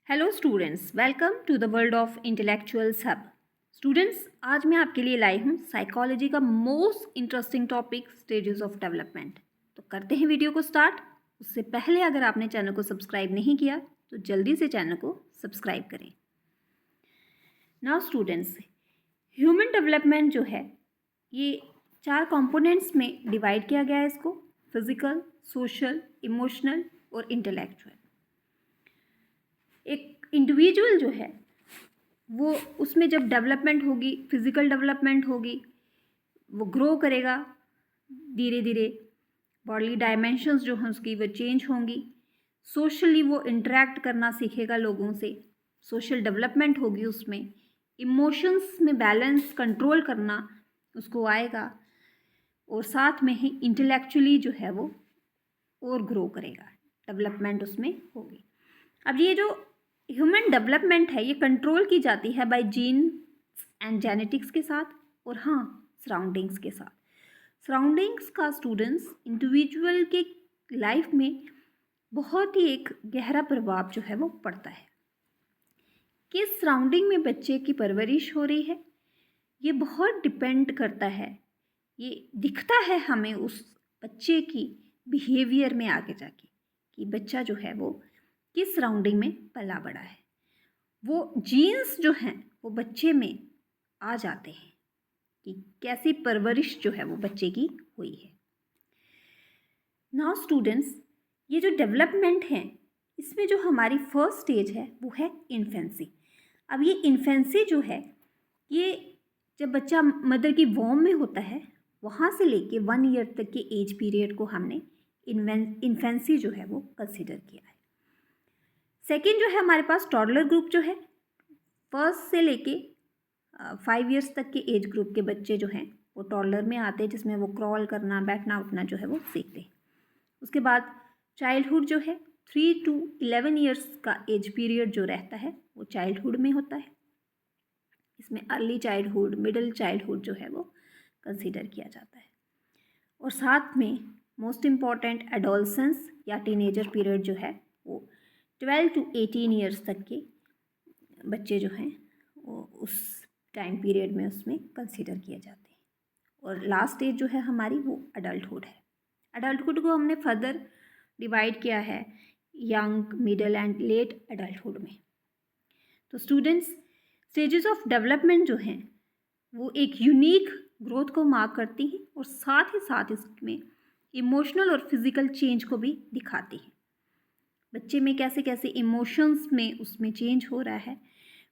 Hello students, welcome to the world of intellectuals hub. Students, आज मैं आपके लिए लाई हूँ साइकोलॉजी का most interesting topic stages of development. तो करते हैं वीडियो को स्टार्ट। उससे पहले अगर आपने चैनल को सब्सक्राइब नहीं किया तो जल्दी से चैनल को सब्सक्राइब करें। नाउ स्टूडेंट्स, ह्यूमन डेवलपमेंट जो है ये 4 कंपोनेंट्स में डिवाइड किया गया है इसको: फिजिकल, सोशल, इमोशनल और इंटेलेक्चुअल। एक इंडिविजुअल जो है वो उसमें जब डेवलपमेंट होगी, फिजिकल डेवलपमेंट होगी, वो ग्रो करेगा धीरे धीरे, बॉडी डायमेंशंस जो हैं उसकी वो चेंज होंगी। सोशली वो इंटरेक्ट करना सीखेगा लोगों से, सोशल डेवलपमेंट होगी उसमें। इमोशंस में बैलेंस कंट्रोल करना उसको आएगा, और साथ में ही इंटेलेक्चुअली जो है वो और ग्रो करेगा, डेवलपमेंट उसमें होगी। अब ये जो ह्यूमन डेवलपमेंट है ये कंट्रोल की जाती है बाय जीन्स एंड जेनेटिक्स के साथ, और हाँ, सराउंडिंग्स के साथ। सराउंडिंग्स का स्टूडेंट्स इंडिविजुअल के लाइफ में बहुत ही एक गहरा प्रभाव जो है वो पड़ता है। किस सराउंडिंग में बच्चे की परवरिश हो रही है ये बहुत डिपेंड करता है, ये दिखता है हमें उस बच्चे की बिहेवियर में आगे जाके कि बच्चा जो है वो किस सराउंडिंग में पला बड़ा है। वो जीन्स जो हैं वो बच्चे में आ जाते हैं कि कैसी परवरिश जो है वो बच्चे की हुई है। नाउ स्टूडेंट्स, ये जो डेवलपमेंट है इसमें जो हमारी फर्स्ट स्टेज है वो है इन्फेंसी। अब ये इन्फेंसी जो है ये जब बच्चा मदर की वॉम में होता है वहाँ से लेके 1 ईयर तक के एज पीरियड को हमने इन्फेंसी जो है वो कंसिडर किया है। सेकेंड जो है हमारे पास टॉडलर ग्रुप जो है, फर्स्ट से लेके 5 ईयर्स तक के एज ग्रुप के बच्चे जो हैं वो टॉडलर में आते हैं, जिसमें वो क्रॉल करना, बैठना उठना जो है वो सीखते हैं। उसके बाद चाइल्डहुड जो है 3 to 11 ईयर्स का एज पीरियड जो रहता है वो चाइल्डहुड में होता है। इसमें अर्ली चाइल्डहुड, मिडिल चाइल्डहुड जो है वो कंसीडर किया जाता है। और साथ में मोस्ट इम्पॉर्टेंट एडोलसेंस या टीनेजर पीरियड जो है वो 12 to 18 ईयर्स तक के बच्चे जो हैं वो उस टाइम पीरियड में उसमें कंसीडर किए जाते हैं। और लास्ट एज जो है हमारी वो अडल्टहुड है। अडल्टहुड को हमने फर्दर डिवाइड किया है young, middle and let adulthood में। तो स्टूडेंट्स, स्टेजेस ऑफ डेवलपमेंट जो हैं वो एक यूनिक ग्रोथ को मार्क करती हैं और साथ ही साथ इसमें इमोशनल और फिजिकल चेंज को भी दिखाती हैं। बच्चे में कैसे कैसे इमोशंस में उसमें चेंज हो रहा है,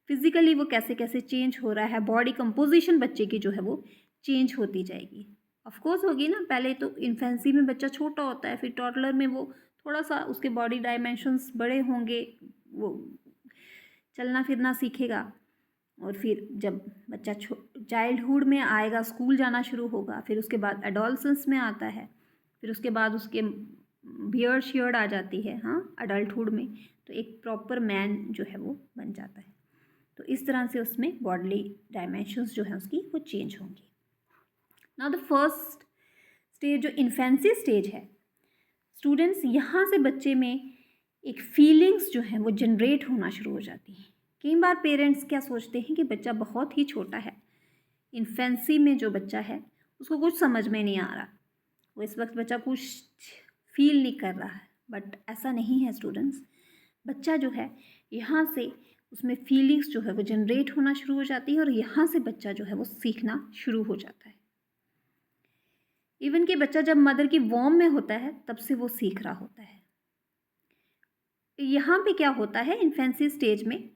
फिजिकली वो कैसे कैसे चेंज हो रहा है, बॉडी कंपोजिशन बच्चे की जो है वो चेंज होती जाएगी। ऑफ कोर्स होगी ना, पहले तो इन्फेंसी में बच्चा छोटा होता है, फिर टॉडलर में वो थोड़ा सा उसके बॉडी डायमेंशंस बड़े होंगे, वो चलना फिरना सीखेगा। और फिर जब बच्चा चाइल्डहुड में आएगा, स्कूल जाना शुरू होगा, फिर उसके बाद एडोलसेंस में आता है, फिर उसके बाद उसके बियर्ड शियर्ड आ जाती है, हाँ, अडल्टहुड में, तो एक प्रॉपर मैन जो है वो बन जाता है। तो इस तरह से उसमें बॉडली डायमेंशंस जो है उसकी वो चेंज होंगी। नाउ द फर्स्ट स्टेज जो इन्फेंसी स्टेज है स्टूडेंट्स, यहाँ से बच्चे में एक फीलिंग्स जो है वो जनरेट होना शुरू हो जाती हैं। कई बार पेरेंट्स क्या सोचते हैं कि बच्चा बहुत ही छोटा है, इन्फेंसी में जो बच्चा है उसको कुछ समझ में नहीं आ रहा, वो इस वक्त बच्चा कुछ फील नहीं कर रहा है, बट ऐसा नहीं है स्टूडेंट्स। बच्चा जो है यहाँ से उसमें फीलिंग्स जो है वो जनरेट होना शुरू हो जाती है, और यहाँ से बच्चा जो है वो सीखना शुरू हो जाता है। इवन कि बच्चा जब मदर की वॉर्म में होता है तब से वो सीख रहा होता है। यहाँ पे क्या होता है इन्फेंसी स्टेज में,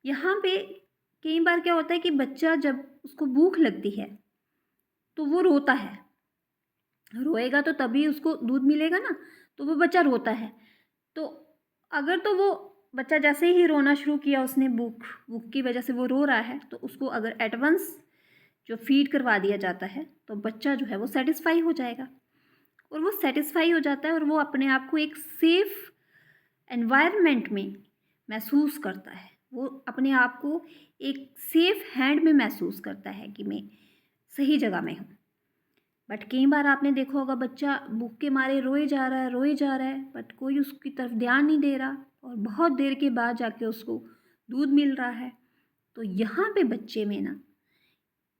यहाँ पे कई बार क्या होता है कि बच्चा जब उसको भूख लगती है तो वो रोता है, रोएगा तो तभी उसको दूध मिलेगा ना, तो वो बच्चा रोता है। तो अगर तो वो बच्चा जैसे ही रोना शुरू किया, उसने भूख की वजह से वो रो रहा है, तो उसको अगर एडवांस जो फीड करवा दिया जाता है तो बच्चा जो है वो सेटिस्फाई हो जाएगा, और वो सेटिस्फाई हो जाता है और वो अपने आप को एक सेफ एनवायरनमेंट में महसूस करता है, वो अपने आप को एक सेफ हैंड में महसूस करता है कि मैं सही जगह में हूँ। बट कई बार आपने देखा होगा बच्चा भूख के मारे रोए जा रहा है, बट कोई उसकी तरफ ध्यान नहीं दे रहा और बहुत देर के बाद जाके उसको दूध मिल रहा है। तो यहाँ पे बच्चे में ना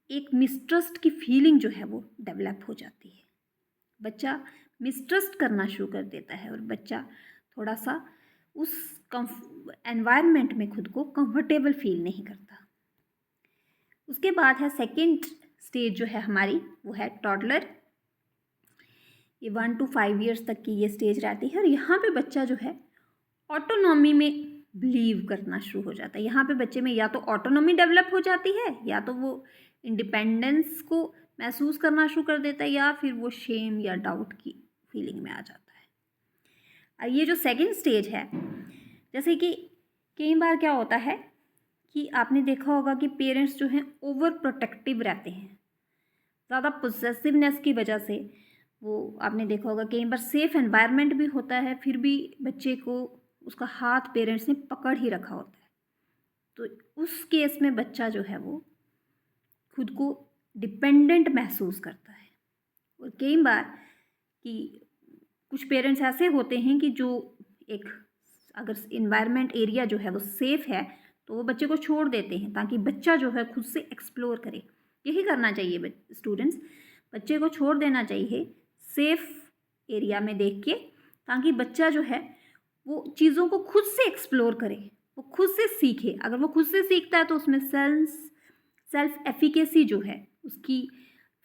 एक मिसट्रस्ट की फीलिंग जो है वो डेवलप हो जाती है। बच्चा मिसट्रस्ट करना शुरू कर देता है और बच्चा थोड़ा सा उस एनवायरनमेंट में खुद को कंफर्टेबल फील नहीं करता। उसके बाद है सेकेंड स्टेज जो है हमारी, वो है टॉडलर। ये 1 to 5 ईयर्स तक की ये स्टेज रहती है और यहाँ पे बच्चा जो है ऑटोनॉमी में बिलीव करना शुरू हो जाता है। यहाँ पे बच्चे में या तो ऑटोनॉमी डेवलप हो जाती है या तो वो इंडिपेंडेंस को महसूस करना शुरू कर देता है या फिर वो शेम या डाउट की फीलिंग में आ जाता है। और ये जो सेकंड स्टेज है, जैसे कि कई बार क्या होता है कि आपने देखा होगा कि पेरेंट्स जो हैं ओवर प्रोटेक्टिव रहते हैं, ज़्यादा पोसेसिवनेस की वजह से। वो आपने देखा होगा कई बार सेफ एनवायरनमेंट भी होता है, फिर भी बच्चे को उसका हाथ पेरेंट्स ने पकड़ ही रखा होता है। तो उस केस में बच्चा जो है वो खुद को डिपेंडेंट महसूस करता है। और कई बार कि कुछ पेरेंट्स ऐसे होते हैं कि जो एक अगर इन्वायरमेंट एरिया जो है वो सेफ़ है तो वो बच्चे को छोड़ देते हैं ताकि बच्चा जो है खुद से एक्सप्लोर करे। यही करना चाहिए स्टूडेंट्स, बच्चे को छोड़ देना चाहिए सेफ़ एरिया में देख के, ताकि बच्चा जो है वो चीज़ों को खुद से एक्सप्लोर करे, वो खुद से सीखे। अगर वो खुद से सीखता है तो उसमें सेल्फ एफिकेसी जो है उसकी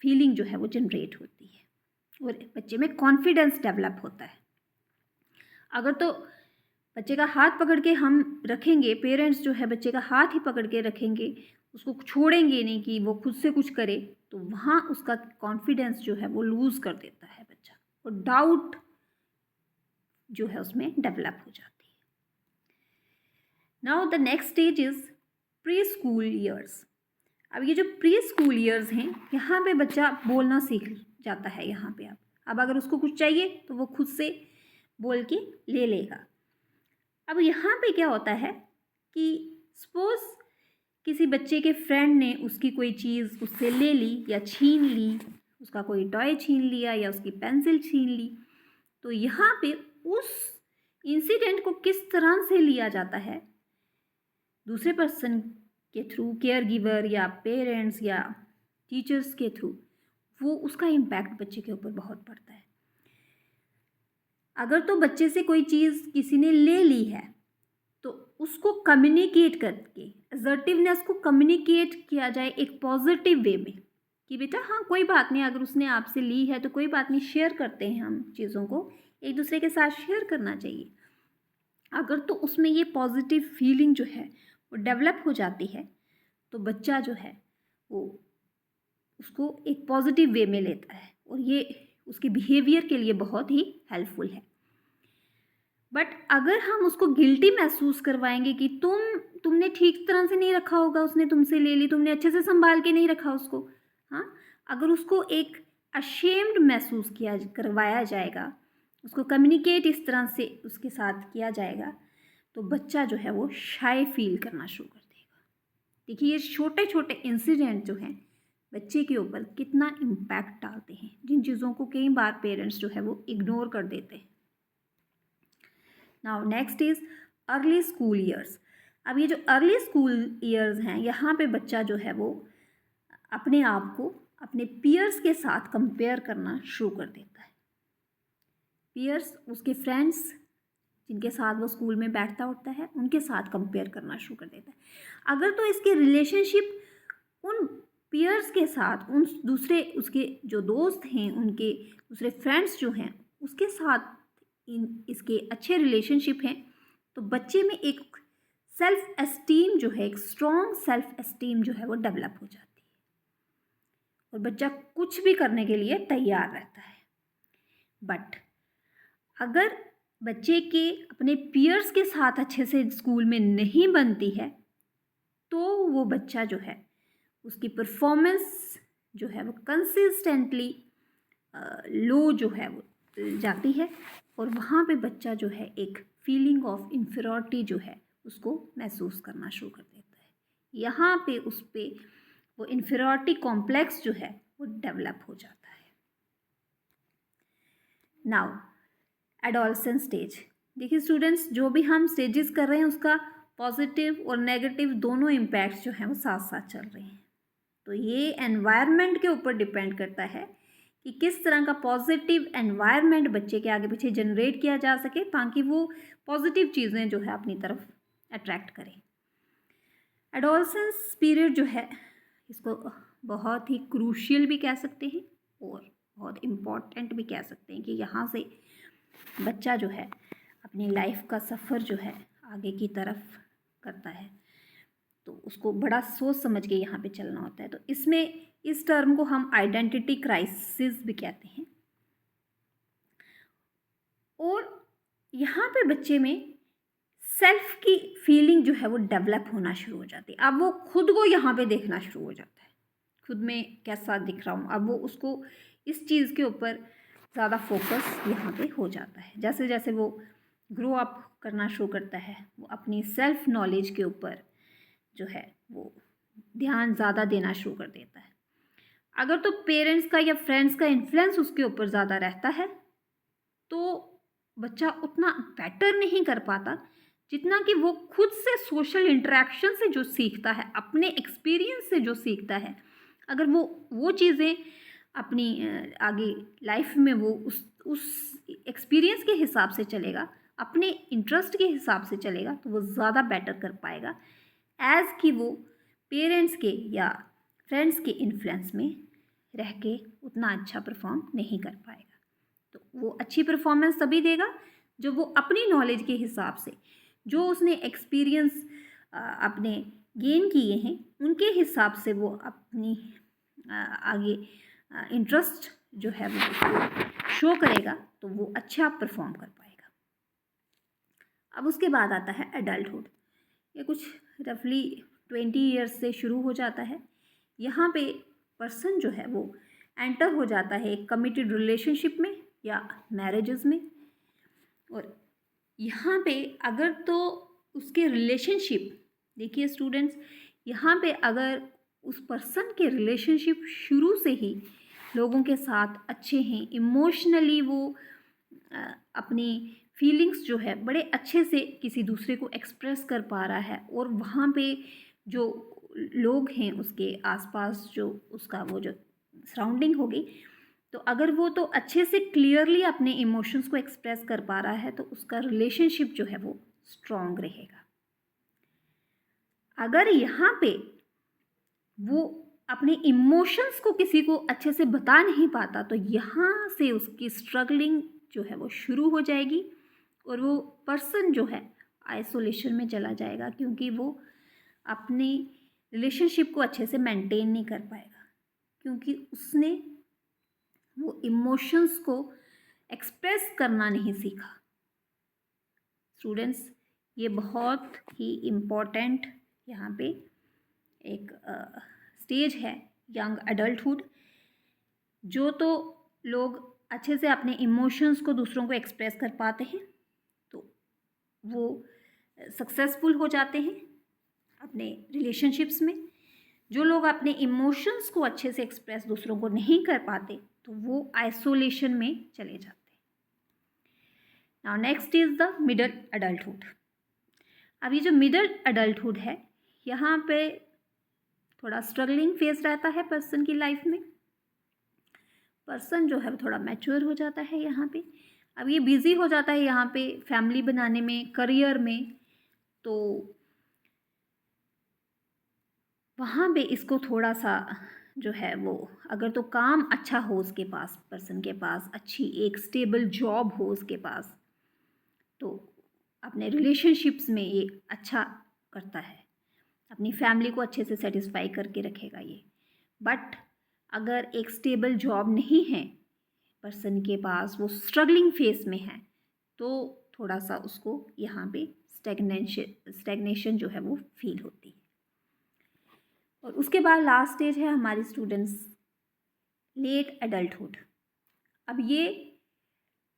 फीलिंग जो है वो जनरेट होती है और बच्चे में कॉन्फिडेंस डेवलप होता है। अगर तो बच्चे का हाथ पकड़ के हम रखेंगे, पेरेंट्स जो है बच्चे का हाथ ही पकड़ के रखेंगे, उसको छोड़ेंगे नहीं कि वो खुद से कुछ करे, तो वहाँ उसका कॉन्फिडेंस जो है वो लूज़ कर देता है बच्चा और डाउट जो है उसमें डेवलप हो जाती है। Now the next stage is pre school years. अब ये जो प्री स्कूल ईयर्स हैं, यहाँ पे बच्चा बोलना सीख जाता है। यहाँ पे अब अगर उसको कुछ चाहिए तो वो खुद से बोल के ले लेगा। अब यहाँ पे क्या होता है कि सपोज़ किसी बच्चे के फ्रेंड ने उसकी कोई चीज़ उससे ले ली या छीन ली, उसका कोई टॉय छीन लिया या उसकी पेंसिल छीन ली, तो यहाँ पे उस इंसिडेंट को किस तरह से लिया जाता है दूसरे पर्सन के थ्रू, केयर गिवर या पेरेंट्स या टीचर्स के थ्रू, वो उसका इम्पैक्ट बच्चे के ऊपर बहुत पड़ता है। अगर तो बच्चे से कोई चीज़ किसी ने ले ली है तो उसको कम्युनिकेट करके, असर्टिवनेस को कम्युनिकेट किया जाए एक पॉजिटिव वे में कि बेटा हाँ कोई बात नहीं, अगर उसने आपसे ली है तो कोई बात नहीं, शेयर करते हैं हम चीज़ों को, एक दूसरे के साथ शेयर करना चाहिए। अगर तो उसमें ये पॉजिटिव फीलिंग जो है वो डेवलप हो जाती है तो बच्चा जो है वो उसको एक पॉजिटिव वे में लेता है और ये उसके बिहेवियर के लिए बहुत ही हेल्पफुल है। बट अगर हम उसको गिल्टी महसूस करवाएंगे कि तुमने ठीक तरह से नहीं रखा होगा, उसने तुमसे ले ली, तुमने अच्छे से संभाल के नहीं रखा उसको, हाँ, अगर उसको एक अशेम्ड महसूस करवाया जाएगा, उसको कम्युनिकेट इस तरह से उसके साथ किया जाएगा, तो बच्चा जो है वो शाय फील करना शुरू कर देगा। देखिए ये छोटे छोटे इंसिडेंट जो हैं बच्चे के ऊपर कितना इम्पैक्ट डालते हैं, जिन चीज़ों को कई बार पेरेंट्स जो है वो इग्नोर कर देते हैं। Now next is early school years. अब ये जो अर्ली स्कूल ईयर्स हैं, यहाँ पे बच्चा जो है वो अपने आप को अपने पीयर्स के साथ कंपेयर करना शुरू कर देता है। पीयर्स उसके फ्रेंड्स जिनके साथ वो स्कूल में बैठता उठता है, उनके साथ कंपेयर करना शुरू कर देता है। अगर तो इसके रिलेशनशिप उन पीयर्स के साथ, उन दूसरे उसके जो दोस्त हैं, उनके दूसरे फ्रेंड्स जो हैं उसके साथ इसके अच्छे रिलेशनशिप हैं, तो बच्चे में एक सेल्फ एस्टीम जो है, एक स्ट्रॉन्ग सेल्फ एस्टीम जो है वो डेवलप हो जाती है और बच्चा कुछ भी करने के लिए तैयार रहता है। बट अगर बच्चे के अपने पीयर्स के साथ अच्छे से स्कूल में नहीं बनती है तो वो बच्चा जो है उसकी परफॉर्मेंस जो है वो कंसिस्टेंटली लो जो है वो जाती है और वहाँ पे बच्चा जो है एक फीलिंग ऑफ इन्फीरियरिटी जो है उसको महसूस करना शुरू कर देता है। यहाँ पे उस पर वो इन्फीरियरिटी कॉम्प्लेक्स जो है वो डेवलप हो जाता है। Now adolescence stage. देखिए स्टूडेंट्स, जो भी हम स्टेजेस कर रहे हैं उसका पॉजिटिव और नेगेटिव दोनों इम्पैक्ट्स जो हैं वो साथ साथ चल रहे हैं। तो ये एनवायरनमेंट के ऊपर डिपेंड करता है कि किस तरह का पॉजिटिव एनवायरनमेंट बच्चे के आगे पीछे जनरेट किया जा सके ताकि वो पॉजिटिव चीज़ें जो है अपनी तरफ अट्रैक्ट करें। एडोलसेंस पीरियड जो है इसको बहुत ही क्रूशियल भी कह सकते हैं और बहुत इम्पॉर्टेंट भी कह सकते हैं कि यहाँ से बच्चा जो है अपनी लाइफ का सफ़र जो है आगे की तरफ करता है, तो उसको बड़ा सोच समझ के यहाँ पे चलना होता है। तो इसमें इस टर्म को हम आइडेंटिटी क्राइसिस भी कहते हैं। और यहाँ पे बच्चे में सेल्फ की फीलिंग जो है वो डेवलप होना शुरू हो जाती है। अब वो खुद को यहाँ पे देखना शुरू हो जाता है, खुद में कैसा दिख रहा हूँ। अब वो उसको इस चीज़ के ऊपर ज़्यादा फोकस यहाँ पे हो जाता है। जैसे जैसे वो ग्रो अप करना शुरू करता है, वो अपनी सेल्फ नॉलेज के ऊपर जो है वो ध्यान ज़्यादा देना शुरू कर देता है। अगर तो पेरेंट्स का या फ्रेंड्स का इन्फ्लुएंस उसके ऊपर ज़्यादा रहता है तो बच्चा उतना बेटर नहीं कर पाता जितना कि वो खुद से सोशल इंटरेक्शन से जो सीखता है, अपने एक्सपीरियंस से जो सीखता है। अगर वो चीज़ें अपनी आगे लाइफ में वो उस एक्सपीरियंस के हिसाब से चलेगा, अपने इंटरेस्ट के हिसाब से चलेगा, तो वो ज़्यादा बेटर कर पाएगा एज़ कि वो पेरेंट्स के या फ्रेंड्स के इन्फ्लुएंस में रह के उतना अच्छा परफॉर्म नहीं कर पाएगा। तो वो अच्छी परफॉर्मेंस तभी देगा जब वो अपनी नॉलेज के हिसाब से जो उसने एक्सपीरियंस अपने गेन किए हैं उनके हिसाब से वो अपनी आगे इंटरेस्ट जो है वो शो करेगा, तो वो अच्छा परफॉर्म कर पाएगा। अब उसके बाद आता है एडल्टहुड। ये कुछ रफली 20 ईयर्स से शुरू हो जाता है। यहाँ पे पर्सन जो है वो एंटर हो जाता है एक कमिटेड रिलेशनशिप में या मैरिजेस में। और यहाँ पे अगर तो उसके रिलेशनशिप, देखिए स्टूडेंट्स, यहाँ पे अगर उस पर्सन के रिलेशनशिप शुरू से ही लोगों के साथ अच्छे हैं, इमोशनली वो अपनी फीलिंग्स जो है बड़े अच्छे से किसी दूसरे को एक्सप्रेस कर पा रहा है, और वहाँ पे जो लोग हैं उसके आसपास जो उसका वो जो सराउंडिंग होगी, तो अगर वो तो अच्छे से क्लियरली अपने इमोशंस को एक्सप्रेस कर पा रहा है तो उसका रिलेशनशिप जो है वो स्ट्रॉन्ग रहेगा। अगर यहाँ पे वो अपने इमोशंस को किसी को अच्छे से बता नहीं पाता तो यहाँ से उसकी स्ट्रगलिंग जो है वो शुरू हो जाएगी और वो पर्सन जो है आइसोलेशन में चला जाएगा, क्योंकि वो अपनी रिलेशनशिप को अच्छे से मेंटेन नहीं कर पाएगा, क्योंकि उसने वो इमोशंस को एक्सप्रेस करना नहीं सीखा। स्टूडेंट्स, ये बहुत ही इम्पॉर्टेंट यहाँ पे एक स्टेज है यंग एडल्टहुड, जो तो लोग अच्छे से अपने इमोशंस को दूसरों को एक्सप्रेस कर पाते हैं तो वो सक्सेसफुल हो जाते हैं अपने रिलेशनशिप्स में। जो लोग अपने इमोशंस को अच्छे से एक्सप्रेस दूसरों को नहीं कर पाते तो वो आइसोलेशन में चले जाते हैं। Now next is the middle adulthood. अब ये जो मिडल एडल्टहुड है, यहाँ पे थोड़ा स्ट्रगलिंग फेज रहता है पर्सन की लाइफ में। पर्सन जो है वो थोड़ा मैच्योर हो जाता है यहाँ पे। अब ये बिज़ी हो जाता है यहाँ पे फैमिली बनाने में, करियर में, तो वहाँ पे इसको थोड़ा सा जो है वो, अगर तो काम अच्छा हो उसके पास, पर्सन के पास अच्छी एक स्टेबल जॉब हो उसके पास, तो अपने रिलेशनशिप्स में ये अच्छा करता है, अपनी फैमिली को अच्छे से सेटिस्फाई करके रखेगा ये। बट अगर एक स्टेबल जॉब नहीं है पर्सन के पास, वो स्ट्रगलिंग फेस में है, तो थोड़ा सा उसको यहाँ पे स्टैग्नेशन जो है वो फील होती है। और उसके बाद लास्ट स्टेज है हमारी स्टूडेंट्स लेट एडल्टहुड। अब ये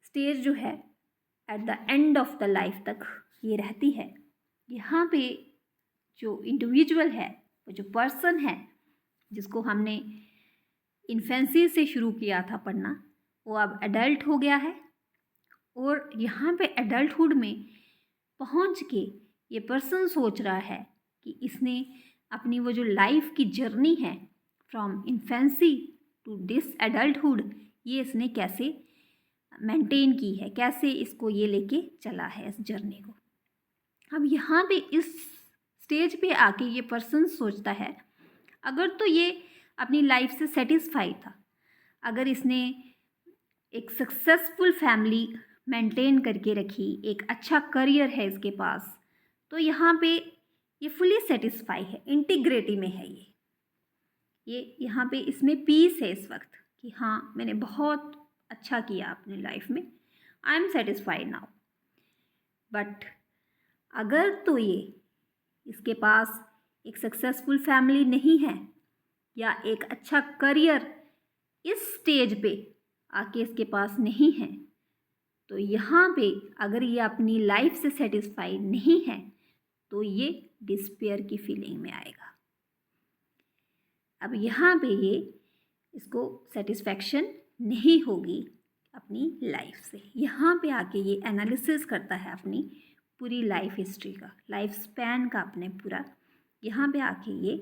स्टेज जो है at the end of the life तक ये रहती है। यहाँ पे जो इंडिविजुअल है, वो जो पर्सन है जिसको हमने इन्फेंसी से शुरू किया था पढ़ना, वो अब एडल्ट हो गया है और यहाँ पे एडल्टहुड में पहुँच के ये पर्सन सोच रहा है कि इसने अपनी वो जो लाइफ की जर्नी है from infancy to this adulthood, ये इसने कैसे मेंटेन की है, कैसे इसको ये लेके चला है इस जर्नी को। अब यहाँ पे इस स्टेज पे आके ये पर्सन सोचता है, अगर तो ये अपनी लाइफ से सेटिस्फाई था, अगर इसने एक सक्सेसफुल फैमिली मेंटेन करके रखी, एक अच्छा करियर है इसके पास, तो यहाँ पे ये फुली सेटिस्फाई है, इंटीग्रिटी में है ये यहाँ पे इसमें पीस है इस वक्त कि हाँ मैंने बहुत अच्छा किया अपनी लाइफ में, I am satisfied now. But अगर तो ये इसके पास एक सक्सेसफुल फैमिली नहीं है या एक अच्छा करियर इस स्टेज पे आके इसके पास नहीं है, तो यहाँ पे अगर ये अपनी लाइफ से सेटिस्फाइड नहीं है तो ये डिस्पेयर की फीलिंग में आएगा। अब यहाँ पे ये इसको सेटिस्फैक्शन नहीं होगी अपनी लाइफ से। यहाँ पे आके ये एनालिसिस करता है अपनी पूरी लाइफ हिस्ट्री का, लाइफ स्पैन का अपने पूरा। यहाँ पे आके ये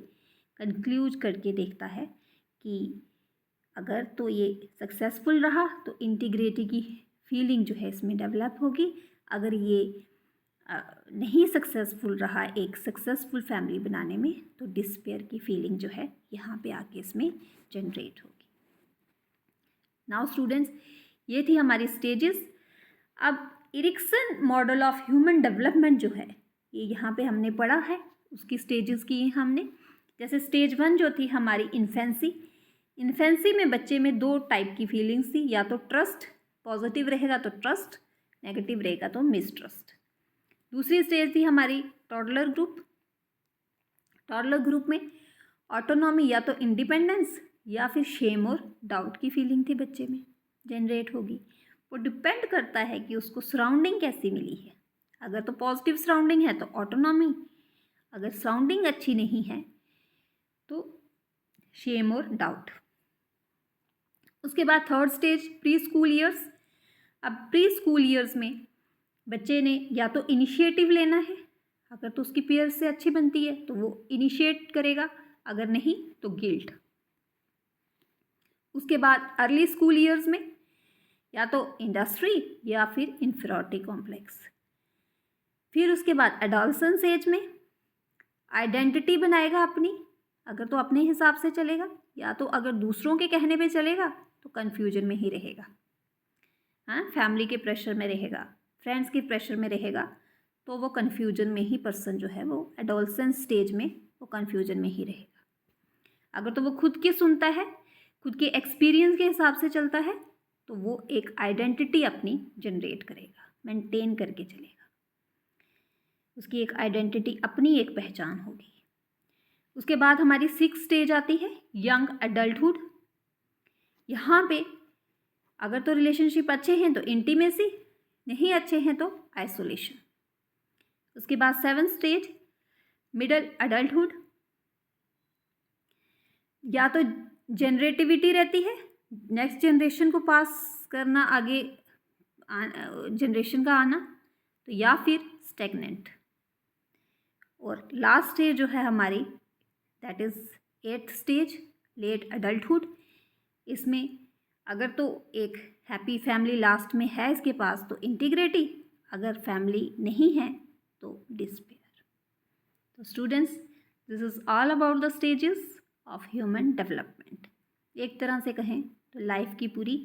कंक्लूज करके देखता है कि अगर तो ये सक्सेसफुल रहा तो इंटीग्रिटी की फीलिंग जो है इसमें डेवलप होगी, अगर ये नहीं सक्सेसफुल रहा एक सक्सेसफुल फैमिली बनाने में तो डिस्पेयर की फीलिंग जो है यहाँ पे आके इसमें जनरेट होगी। नाउ स्टूडेंट्स, ये थी हमारी स्टेजेस। अब Erikson model of human development जो है ये यहाँ पे हमने पढ़ा है, उसकी स्टेजेस की हमने। जैसे स्टेज 1 जो थी हमारी इन्फेंसी में बच्चे में 2 टाइप की फीलिंग्स थी, या तो ट्रस्ट, पॉजिटिव रहेगा तो ट्रस्ट, नेगेटिव रहेगा तो मिसट्रस्ट। दूसरी स्टेज थी हमारी टॉडलर ग्रुप में ऑटोनॉमी या तो इंडिपेंडेंस या फिर शेम और डाउट की फीलिंग थी बच्चे में जनरेट होगी। वो डिपेंड करता है कि उसको सराउंडिंग कैसी मिली है। अगर तो पॉजिटिव सराउंडिंग है तो ऑटोनॉमी, अगर सराउंडिंग अच्छी नहीं है तो शेम और डाउट। उसके बाद third stage pre school years. अब प्री स्कूल ईयर्स में बच्चे ने या तो इनिशिएटिव लेना है, अगर तो उसकी पेयर से अच्छी बनती है तो वो इनिशिएट करेगा, अगर नहीं तो गिल्ट। उसके बाद अर्ली स्कूल ईयर्स में या तो इंडस्ट्री या फिर इंफीरियरिटी कॉम्प्लेक्स। फिर उसके बाद एडोलसेंस एज में आइडेंटिटी बनाएगा अपनी, अगर तो अपने हिसाब से चलेगा या तो अगर दूसरों के कहने पे चलेगा तो कन्फ्यूजन में ही रहेगा, हाँ, फैमिली के प्रेशर में रहेगा, फ्रेंड्स के प्रेशर में रहेगा, तो वो कन्फ्यूजन में ही पर्सन जो है वो एडोलसेंस स्टेज में वो कन्फ्यूजन में ही रहेगा। अगर तो वो खुद की सुनता है, खुद के एक्सपीरियंस के हिसाब से चलता है, तो वो एक आइडेंटिटी अपनी जनरेट करेगा, मेंटेन करके चलेगा, उसकी एक आइडेंटिटी, अपनी एक पहचान होगी। उसके बाद हमारी 6th स्टेज आती है यंग एडल्टहुड। यहाँ पे अगर तो रिलेशनशिप अच्छे हैं तो इंटीमेसी, नहीं अच्छे हैं तो आइसोलेशन। उसके बाद 7th स्टेज मिडल एडल्टहुड। या तो जनरेटिविटी रहती है, नेक्स्ट जनरेशन को पास करना, आगे जनरेशन का आना, तो या फिर स्टेगनेंट। और लास्ट स्टेज जो है हमारी that is 8th stage late adulthood. इसमें अगर तो एक हैप्पी फैमिली लास्ट में है इसके पास तो इंटीग्रिटी, अगर फैमिली नहीं है तो डिस्पेयर। तो students, this is all about the stages of human development. एक तरह से कहें तो लाइफ की पूरी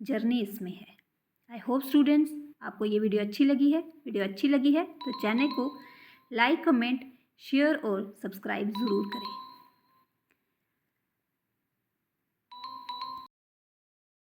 जर्नी इसमें है। आई होप स्टूडेंट्स आपको ये वीडियो अच्छी लगी है। वीडियो अच्छी लगी है तो चैनल को लाइक, कमेंट, शेयर और सब्सक्राइब ज़रूर करें।